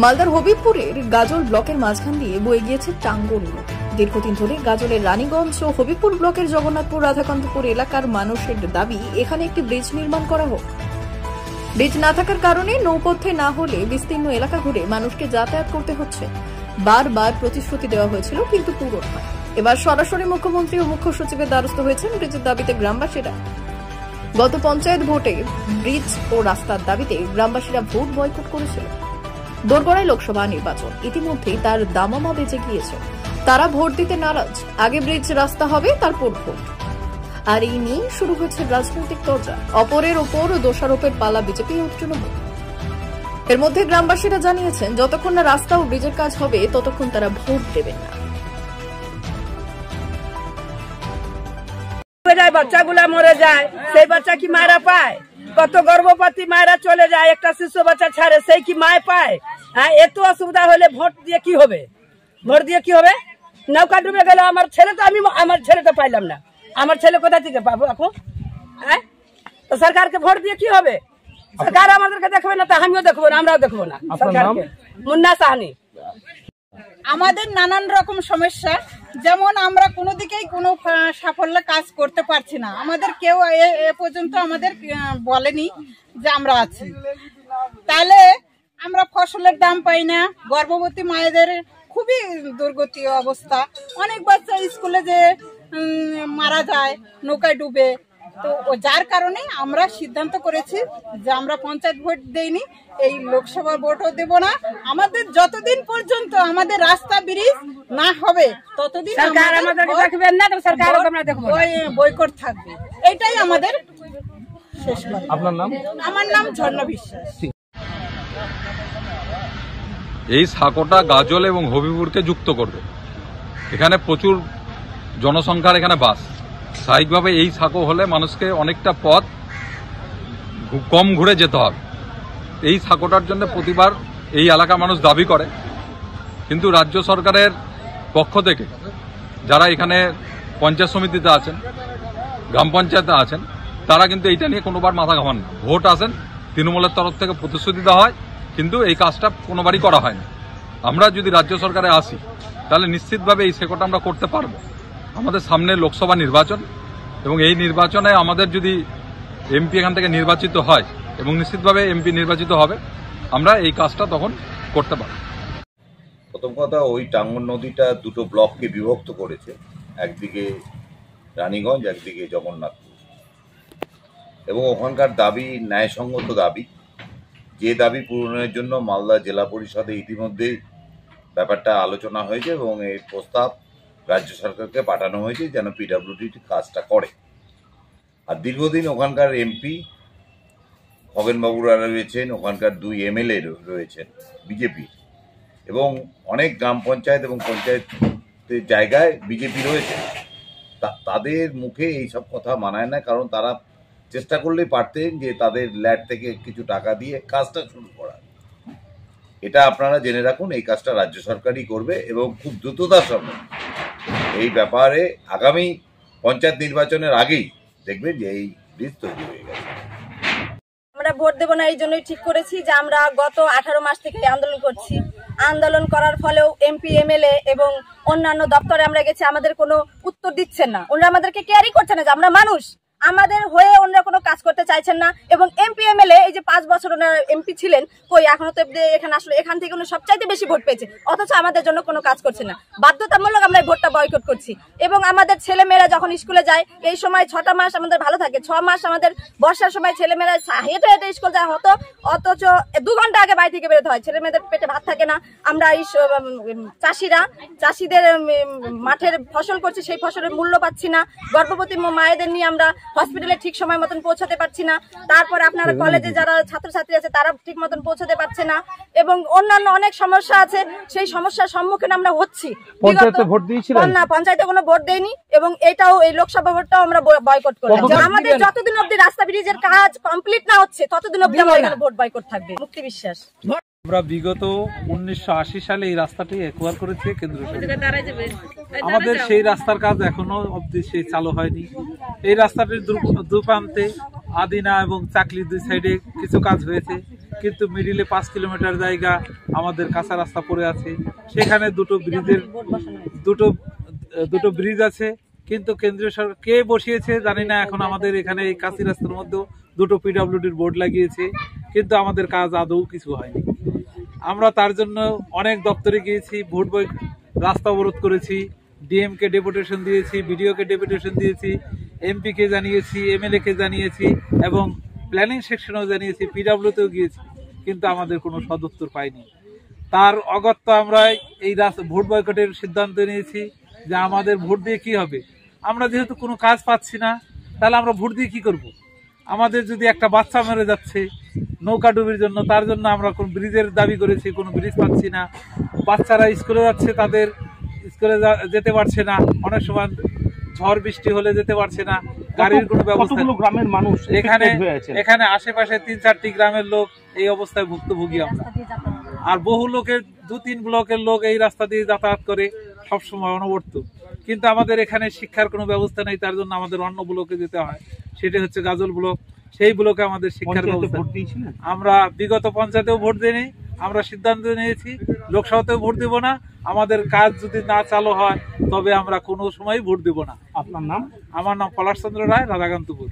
মালদার হবিবপুরের গাজল ব্লকের মাঝখান দিয়ে বয়ে গিয়েছে টাঙ্গন নদী। দীর্ঘদিন ধরে গাজলের রানীগঞ্জ ও হবিবপুর ব্লকের জগন্নাথপুর রাধাকান্তপুর এলাকার মানুষের দাবি এখানে একটি ব্রিজ নির্মাণ করা হোক। ব্রিজ না থাকার কারণে নৌপথে না হলে বিস্তীর্ণ এলাকা ঘুরে মানুষকে যাতায়াত করতে হচ্ছে। বারবার প্রতিশ্রুতি দেওয়া হয়েছিল, কিন্তু পূরণ হয়। এবার সরাসরি মুখ্যমন্ত্রী ও মুখ্য সচিবের দ্বারস্থ হয়েছেন ব্রিজের দাবিতে গ্রামবাসীরা। গত পঞ্চায়েত ভোটে ব্রিজ ও রাস্তার দাবিতে গ্রামবাসীরা ভোট বয়কট করেছিল। দোরগড়ায় লোকসভা নির্বাচন, ইতিমধ্যেই তার দামামা বেজে গিয়েছে। তারা ভোট দিতে নারাজ। আগে ব্রিজ রাস্তা হবে, তারপর ভোট। আর এই নিয়ে শুরু হয়েছে রাজনৈতিক তরজা। অপরের ওপর দোষারোপের পালা বিজেপি ও তৃণমূল। এর মধ্যে গ্রামবাসীরা জানিয়েছেন, যতক্ষণ না রাস্তা ও ব্রিজের কাজ হবে ততক্ষণ তারা ভোট দেবেন না। বাচ্চাগুলা মরে যায়, সেই বাচ্চা কি মায়েরা পায়? কত গর্ভবতী মায়েরা চলে যায়, একটা শিশু বাচ্চা ছাড়ে, সেই কি মায় পায়? হ্যাঁ, এত অসুবিধা হলে ভোট দিয়ে কি হবে? ভোট দিয়ে কি হবে? নৌকা ডুবে গেল আমার ছেলে, তো আমি আমার ছেলেটা পাইলাম না। আমার ছেলে কোথা থেকে পাবো এখন? হ্যাঁ, তো সরকারকে ভোট দিয়ে কি হবে? সরকার আমাদেরকে দেখবে না, তো আমিও দেখবো না, আমরাও দেখবো না সরকারকে। মুন্না সাহানি। আমাদের নানান রকম সমস্যা, যেমন আমরা কোনো দিকেই কোনো সাফল্য কাজ করতে পারছি না। আমাদের কেউ এ পর্যন্ত আমাদের বলেনি যে আমরা আছি। তাহলে আমরা ফসলের দাম পাই না, গর্ভবতী মায়েদের খুবই দুর্গতি অবস্থা। অনেক বাচ্চা স্কুলে যে মারা যায় নৌকায় ডুবে। তো যার কারণে আমরা সিদ্ধান্ত করেছি যে আমরা পঞ্চায়েত ভোট দেইনি, এই লোকসভা ভোটও দেব না। আমাদের যতদিন পর্যন্ত আমাদের রাস্তা ব্রিজ না হবে ততদিন বয়কট থাকবে। এটাই আমাদের শেষ কথা। আপনার নাম? আমার নাম ঝর্ণা বিশ্বাস। এই সাঁকোটা গাজল এবং হবিবপুরকে যুক্ত করবে। এখানে প্রচুর জনসংখ্যার এখানে বাস। স্বাভাবিকভাবে এই সাঁকো হলে মানুষকে অনেকটা পথ কম ঘুরে যেতে হবে। এই সাঁকোটার জন্য প্রতিবার এই এলাকার মানুষ দাবি করে, কিন্তু রাজ্য সরকারের পক্ষ থেকে যারা এখানে পঞ্চায়েত সমিতিতে আছেন, গ্রাম পঞ্চায়েতে আছেন, তারা কিন্তু এইটা নিয়ে কোনোবার মাথা ঘামান না। ভোট আসেন, তৃণমূলের তরফ থেকে প্রতিশ্রুতি দেওয়া হয়, কিন্তু এই কাজটা কোনোবারই করা হয় না। আমরা যদি রাজ্য সরকারে আসি তাহলে নিশ্চিতভাবে এই সাঁকোটা আমরা করতে পারবো। আমাদের সামনে লোকসভা নির্বাচন, এবং এই নির্বাচনে আমাদের যদি এমপি এখান থেকে নির্বাচিত হয়, এবং নিশ্চিতভাবে এমপি নির্বাচিত হবে, আমরা এই কাজটা তখন করতে পারব। প্রথম কথা, ওই টাঙ্গন নদীটা দুটো ব্লককে বিভক্ত করেছে, একদিকে রানীগঞ্জ, একদিকে জগন্নাথপুর। এবং ওখানকার দাবি ন্যায়সঙ্গত দাবি, যে দাবি পূরণের জন্য মালদা জেলা পরিষদে ইতিমধ্যেই ব্যাপারটা আলোচনা হয়েছে এবং এই প্রস্তাব রাজ্য সরকারকে পাঠানো হয়েছে যেন পিডব্লিউডি কাজটা করে। আর দীর্ঘদিন ওখানকার এমপি খগেনবাবুরা রয়েছেন, ওখানকার 2 এমএলএ রয়েছেন বিজেপির, এবং অনেক গ্রাম পঞ্চায়েত এবং পঞ্চায়েতের জায়গায় বিজেপি রয়েছে। তাদের মুখে এইসব কথা মানায় না, কারণ তারা চেষ্টা করলেই পারতেন যে তাদের ল্যাড থেকে কিছু টাকা দিয়ে কাজটা শুরু করা। এটা আপনারা জেনে রাখুন, এই কাজটা রাজ্য সরকারই করবে এবং খুব দ্রুততার সঙ্গে। এই ব্যাপারে আগামী পঞ্চায়েত নির্বাচনের আগেই দেখবেন যে এই ব্রিজ তৈরি হয়ে গেছে। আমরা ভোট দেব না এই জন্যই ঠিক করেছি যে আমরা গত 18 মাস থেকে আন্দোলন করছি। আন্দোলন করার ফলেও এমপি এমএলএ এবং অন্যান্য দপ্তরে আমরা গেছি, আমাদের কোনো উত্তর দিচ্ছেন না। ওনারা আমাদেরকে কেয়ারই করছে না যে আমরা মানুষ। আমাদের হয়ে ওনারা কোনো কাজ করতে চাইছেন না। এবং এমপি এমএলএ এই যে 5 বছর ওনারা এমপি ছিলেন, কই এখনো তো এখানে আসলে এখান থেকে উনি সবচাইতে বেশি ভোট পেয়েছে, অথচ আমাদের জন্য কোনো কাজ করছে না। বাধ্যতামূলক আমরা এই ভোটটা বয়কট করছি। এবং আমাদের ছেলেমেয়েরা যখন স্কুলে যায়, এই সময় 6টা মাস আমাদের ভালো থাকে, 6 মাস আমাদের বর্ষার সময় ছেলেমেয়েরা হেঁটে হেঁটে স্কুল যায় হতো, অথচ 2 ঘন্টা আগে বাড়ি থেকে বেরোতে হয়। ছেলেমেয়েদের পেটে ভাত থাকে না। আমরা এই চাষিদের মাঠের ফসল করছি, সেই ফসলের মূল্য পাচ্ছি না। গর্ভবতী মায়েদের নিয়ে আমরা হসপিটালে ঠিক সময় মতন পৌঁছাতে পারছি না। তারপরে আপনারা কলেজে যারা ছাত্রছাত্রী আছে তারা ঠিক মতন পৌঁছাতে পারছে না, এবং অন্যান্য অনেক সমস্যা আছে, সেই সমস্যার সম্মুখীন আমরা হচ্ছি। পঞ্চায়েতে কোনো ভোট দেয়নি, এবং এটাও এই লোকসভা ভোটটাও আমরা বয়কট করলাম। আমাদের যতদিন অব্দি রাস্তা ব্রিজের কাজ কমপ্লিট না হচ্ছে ততদিন অব্দি আমাদের ভোট বয়কট থাকবে। মুক্তি বিশ্বাস। আমরা বিগত 1980 সালে এই রাস্তাটি একবার করেছে কেন্দ্র সরকার। আমাদের সেই রাস্তার কাজ এখনো অবধি সেই চালু হয়নি। এই রাস্তাটির দুপ্রান্তে আদিনা এবং চাকলির 2 সাইডে কিছু কাজ হয়েছে, কিন্তু মিডিলে 5 কিলোমিটার জায়গা আমাদের কাঁচা রাস্তা পড়ে আছে। সেখানে দুটো ব্রিজ আছে, কিন্তু কেন্দ্রীয় সরকার কে বসিয়েছে জানি না। এখন আমাদের এখানে এই কাঁচি রাস্তার মধ্যেও 2টো পিডব্লিউডির বোর্ড লাগিয়েছে, কিন্তু আমাদের কাজ আদৌ কিছু হয়নি। আমরা তার জন্য অনেক দপ্তরে গিয়েছি, ভোট বই রাস্তা অবরোধ করেছি, ডিএম কে ডেপুটেশন দিয়েছি, বিডিও কে ডেপুটেশন দিয়েছি, এমপি কে জানিয়েছি, এমএলএ কে জানিয়েছি এবং প্ল্যানিং সেকশনেও জানিয়েছি, পিডব্লিউতেও গিয়েছি, কিন্তু আমাদের কোনো সদুত্তর পাইনি। তার অগত্য আমরা এই ভোট বয়কটের সিদ্ধান্ত নিয়েছি যে আমাদের ভোট দিয়ে কি হবে। আমরা যেহেতু কোনো কাজ পাচ্ছি না, তাহলে আমরা ভোট দিয়ে কি করব? আমাদের যদি একটা বাচ্চা মরে যাচ্ছে নৌকা ডুবির জন্য, তার জন্য আমরা কোন ব্রিজের দাবি করেছি, কোনো ব্রিজ পাচ্ছি না। বাচ্চারা স্কুলে যাচ্ছে, তাদের স্কুলে যেতে পারছে না, অনেক সময় ঝড় বৃষ্টি হলে যেতে পারছে না, গাড়ির কোনো ব্যবস্থা। গ্রামের মানুষ এখানে আশেপাশে 3-4টি গ্রামের লোক এই অবস্থায় ভুক্তভোগী আমরা। আর বহু লোকের 2-3 ব্লকের লোক এই রাস্তা দিয়ে যাতায়াত করে সবসময় অনবরত, কিন্তু আমাদের এখানে শিক্ষার কোনো ব্যবস্থা নেই, তার জন্য আমাদের অন্য ব্লকে যেতে হয়, সেটা হচ্ছে গাজল ব্লক। সেই ব্লকে আমাদের শিক্ষার ব্যবস্থা। আমরা বিগত পঞ্চায়েতেও ভোট দিইনি, আমরা সিদ্ধান্ত নিয়েছি লোকসভাতেও ভোট দেব না। আমাদের কাজ যদি না চালু হয় তবে আমরা কোনো সময় ভোট দেব না। আপনার নাম? আমার নাম পলাশ চন্দ্র রায়, রাধাকান্তপুর।